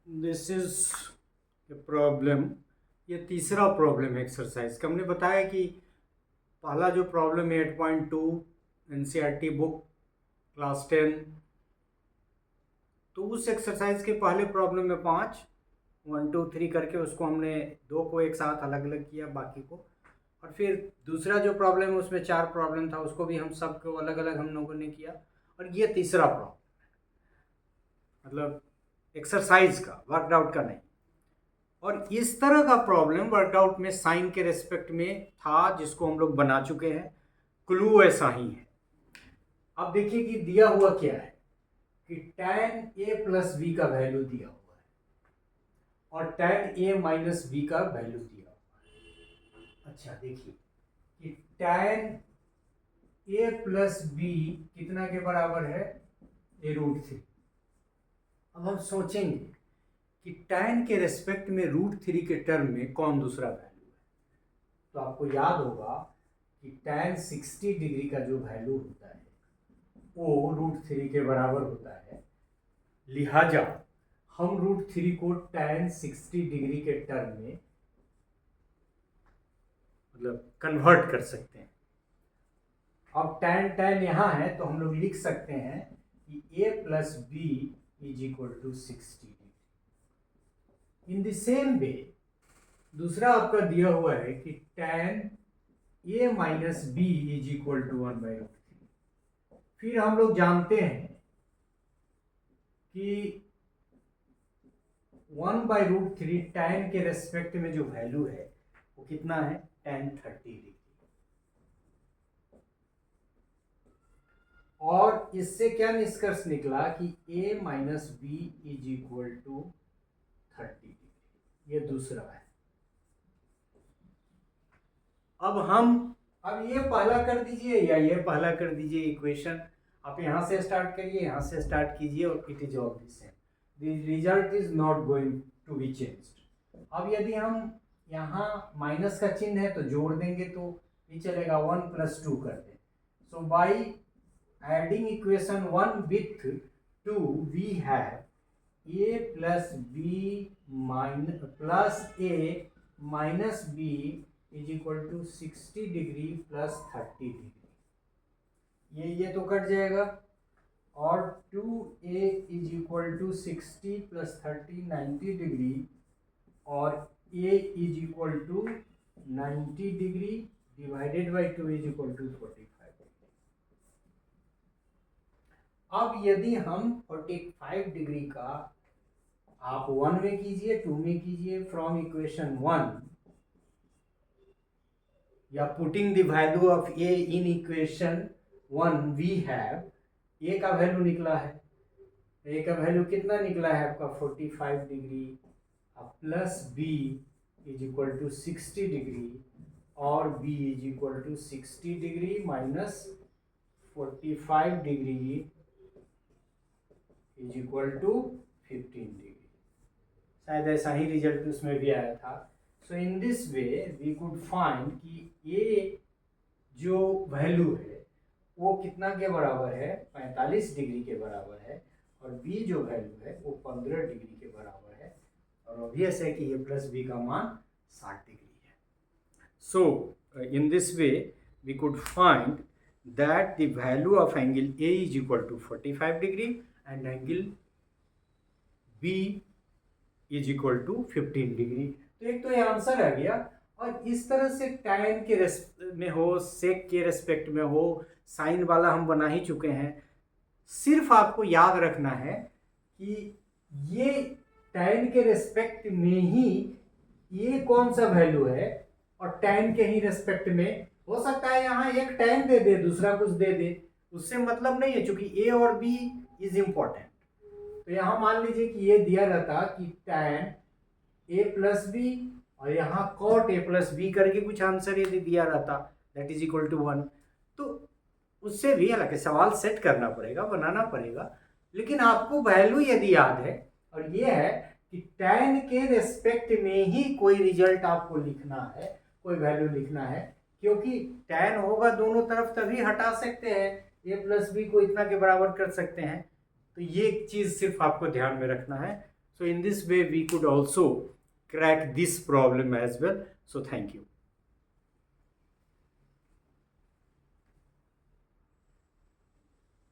This is a problem. ये तीसरा problem है एक्सरसाइज का। हमने बताया कि पहला जो प्रॉब्लम है 8.2 एनसीईआरटी बुक क्लास 10, तो उस एक्सरसाइज के पहले प्रॉब्लम में 5 1 2 3 करके उसको हमने दो को एक साथ अलग अलग किया, बाकी को। और फिर दूसरा जो प्रॉब्लम है उसमें 4 प्रॉब्लम था, उसको भी हम सबको अलग अलग हम लोगों ने किया। और ये तीसरा प्रॉब्लम, मतलब एक्सरसाइज का, वर्कआउट का नहीं। और इस तरह का प्रॉब्लम वर्कआउट में साइन के रेस्पेक्ट में था, जिसको हम लोग बना चुके हैं। क्लू ऐसा ही है। अब देखिए कि दिया हुआ क्या है कि tan a प्लस बी का वैल्यू दिया हुआ है और tan a माइनस बी का वैल्यू दिया हुआ है। अच्छा देखिए कि tan a प्लस बी कितना के बराबर है, a√3। अब हम सोचेंगे कि tan के रेस्पेक्ट में √3 के टर्म में कौन दूसरा वैल्यू है। तो आपको याद होगा कि tan 60 डिग्री का जो वैल्यू होता है वो √3 के बराबर होता है। लिहाजा हम √3 को tan 60 डिग्री के टर्म में मतलब कन्वर्ट कर सकते हैं। अब tan यहां है तो हम लोग लिख सकते हैं कि a plus b is equal to 60 degree. In the same way दूसरा आपका दिया हुआ है कि tan a minus b is equal to 1/√3। फिर हम लोग जानते हैं कि 1/√3 tan के रेस्पेक्ट में जो वैल्यू है वो कितना है, tan 30 डिग्री। और इससे क्या निष्कर्ष निकला कि a minus b is equal to 30 degree. ये दूसरा है। अब ये पहला कर दीजिए या ये पहला कर दीजिए इक्वेशन। आप यहां से स्टार्ट करिए, यहां से स्टार्ट कीजिए और it is all the same. The result is not going to be changed. अब यदि हम यहाँ माइनस का चिन्ह है तो जोड़ देंगे तो ये चलेगा, 1 + 2 कर दें। So by adding equation 1 with 2 we have a plus b plus a minus b is equal to 60 degree plus 30 degree. ये तो कट जाएगा और 2a is equal to 60 plus 30 90 degree और a is equal to 90 degree divided by 2 is equal to 45। अब यदि हम 45 degree का आप 1 में कीजिए, 2 में कीजिए, फ्रॉम इक्वेशन 1 या putting the value of a in equation 1 we have a का वैल्यू निकला है। a का वैल्यू कितना निकला है आपका, 45 degree plus b is equal to 60 degree और b is equal to 60 degree minus 45 degree is equal to 15 degree. शायद ऐसा ही रिजल्ट उसमें भी आया था। So in this way we could find कि ए जो वैल्यू है वो कितना के बराबर है, 45 डिग्री के बराबर है और बी जो वैल्यू है वो 15 डिग्री के बराबर है। और ऑब्वियस है कि ए प्लस बी का मान 60 डिग्री है। So in this way we could find that the value of angle A is equal to 45 degree and angle B is equal to 15 degree. तो एक तो ये आंसर आ गया। और इस तरह से tan के में हो, sec के रेस्पेक्ट में हो, साइन वाला हम बना ही चुके हैं। सिर्फ आपको याद रखना है कि ये tan के रेस्पेक्ट में ही ये कौन सा वैल्यू है और tan के ही रेस्पेक्ट में हो सकता है यहाँ एक tan दे दे, दूसरा कुछ दे दे, उससे मतलब नहीं है, क्योंकि a और b इज इंपॉर्टेंट। तो यहाँ मान लीजिए कि ये दिया रहता कि tan a प्लस बी और यहाँ cot a प्लस बी करके कुछ आंसर यदि दिया रहता दैट इज इक्वल टू 1, तो उससे भी हालांकि सवाल सेट करना पड़ेगा, बनाना पड़ेगा, लेकिन आपको वैल्यू यदि याद है और ये है कि tan के रेस्पेक्ट में ही कोई रिजल्ट आपको लिखना है, कोई वैल्यू लिखना है, क्योंकि tan होगा दोनों तरफ तभी हटा सकते हैं, a प्लस बी को इतना के बराबर कर सकते हैं। तो ये चीज सिर्फ आपको ध्यान में रखना है। So in this way we could also crack this problem as well. So thank you.